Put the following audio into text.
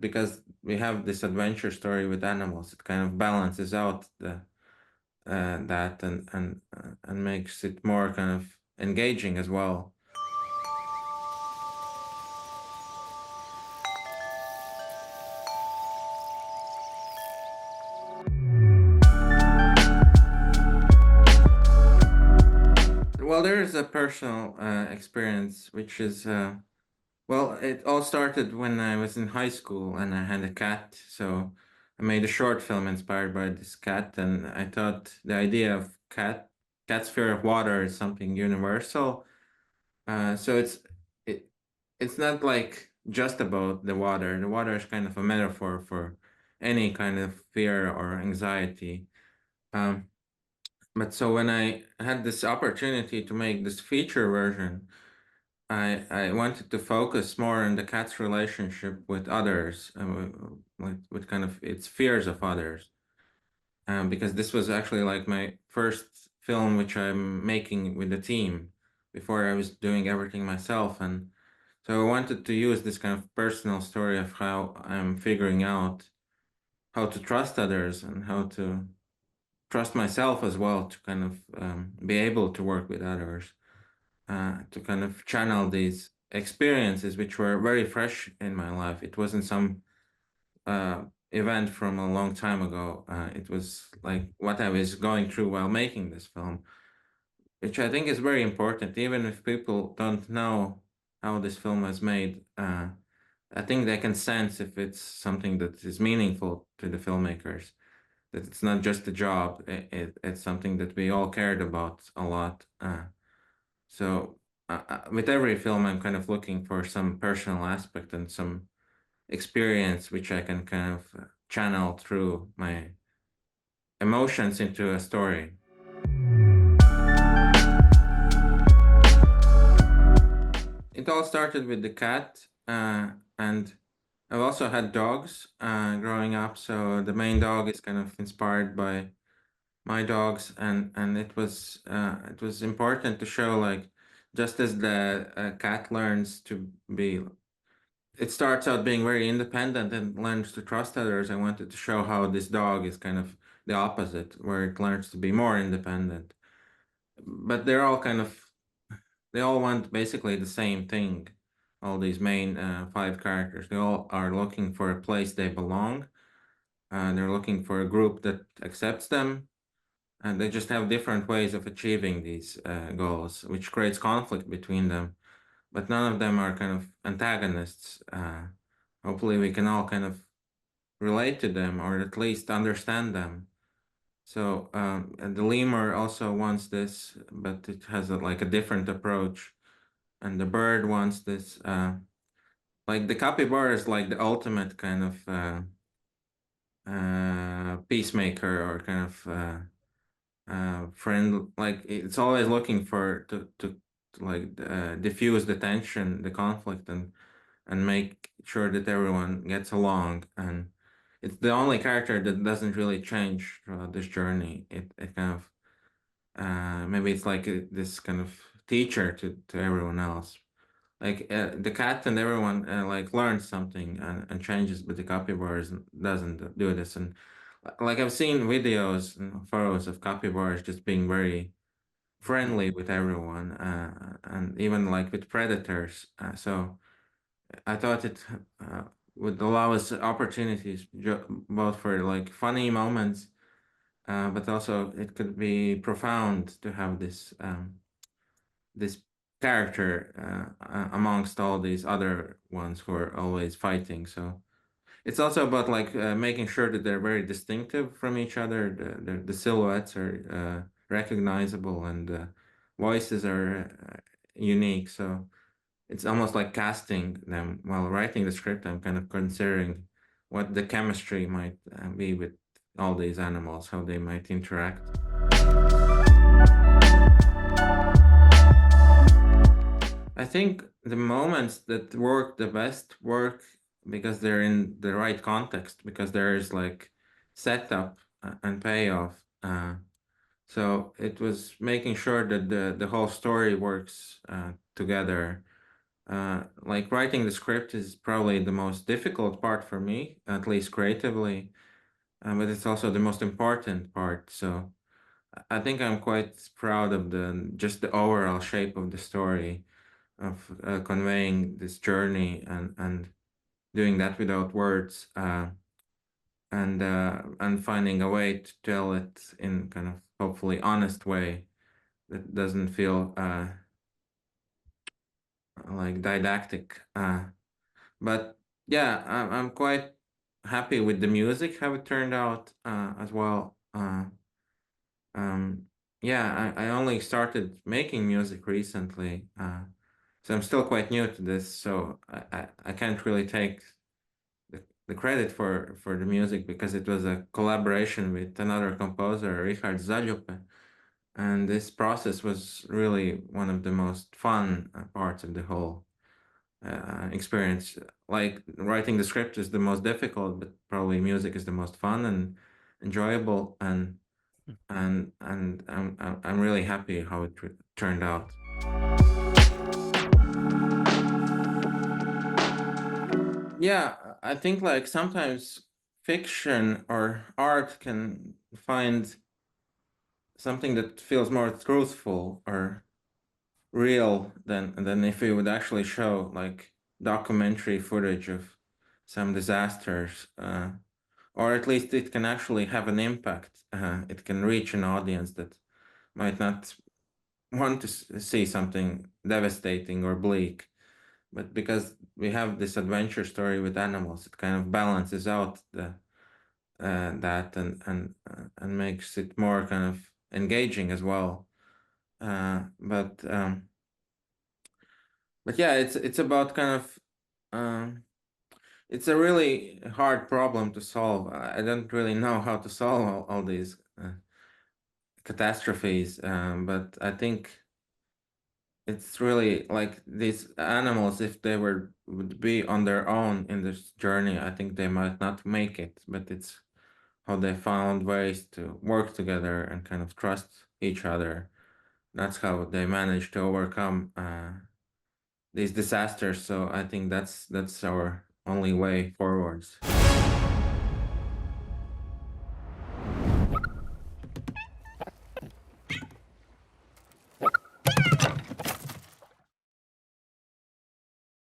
because we have this adventure story with animals, it kind of balances out that and makes it more kind of engaging as well. Well, there is a personal experience, which is well, it all started when I was in high school and I had a cat. So I made a short film inspired by this cat, and I thought the idea of cat's fear of water is something universal. So it it's not like just about the water. The water is kind of a metaphor for any kind of fear or anxiety. Um, but so when I had this opportunity to make this feature version, I wanted to focus more on the cat's relationship with others, with kind of its fears of others, because this was actually like my first film which I'm making with the team. Before I was doing everything myself, and so I wanted to use this kind of personal story of how I'm figuring out how to trust others and how to trust myself as well to kind of be able to work with others, to kind of channel these experiences which were very fresh in my life. It wasn't some event from a long time ago. It was like what I was going through while making this film, which I think is very important, even if people don't know how this film was made. I think they can sense if it's something that is meaningful to the filmmakers, that it's not just a job, it's something that we all cared about a lot. So with every film, I'm kind of looking for some personal aspect and some experience which I can kind of channel through my emotions into a story. It all started with the cat, and I've also had dogs growing up. So the main dog is kind of inspired by my dogs, and it was important to show like just as the cat learns to be, it starts out being very independent and learns to trust others. I wanted to show how this dog is kind of the opposite, where it learns to be more independent. But they're all kind of, they all want basically the same thing. All these main five characters, they all are looking for a place they belong. They're looking for a group that accepts them, and they just have different ways of achieving these goals, which creates conflict between them. But none of them are kind of antagonists. Hopefully, we can all kind of relate to them or at least understand them. So and the lemur also wants this, but it has like a different approach. And the bird wants this. Like the capybara is like the ultimate kind of peacemaker or kind of friend. Like it's always looking for to like diffuse the tension, the conflict, and make sure that everyone gets along. And it's the only character that doesn't really change throughout this journey. It kind of maybe it's like this kind of teacher to everyone else. Like the cat and everyone like learns something and changes, but the capybaras doesn't do this. And like I've seen videos and photos of capybaras just being very friendly with everyone, and even like with predators. So I thought it would allow us opportunities both for like funny moments, but also it could be profound to have this character amongst all these other ones who are always fighting. So it's also about like making sure that they're very distinctive from each other. The silhouettes are recognizable, and voices are unique. So it's almost like casting them while writing the script. I'm kind of considering what the chemistry might be with all these animals, how they might interact. I think the moments that work the best work because they're in the right context, because there is like setup and payoff. So it was making sure that the whole story works together. Like writing the script is probably the most difficult part for me, at least creatively, but it's also the most important part. So I think I'm quite proud of the just the overall shape of the story, of conveying this journey and doing that without words, and finding a way to tell it in kind of hopefully honest way that doesn't feel like didactic. But yeah, I'm quite happy with the music, how it turned out as well. Um, yeah, I only started making music recently, so I'm still quite new to this. So I can't really take the credit for the music because it was a collaboration with another composer, Richard Zaljupe. And this process was really one of the most fun parts of the whole experience. Like writing the script is the most difficult, but probably music is the most fun and enjoyable. And I'm really happy how it turned out. Yeah, I think like sometimes fiction or art can find something that feels more truthful or real than if it would actually show like documentary footage of some disasters, or at least it can actually have an impact. It can reach an audience that might not want to see something devastating or bleak, but because we have this adventure story with animals, it kind of balances out the that and makes it more kind of engaging as well. But yeah, it's about kind of um, it's a really hard problem to solve. I don't really know how to solve all these catastrophes, but I think it's really like these animals, if they would be on their own in this journey, I think they might not make it. But it's how they found ways to work together and kind of trust each other. That's how they managed to overcome these disasters. So I think that's our only way forwards.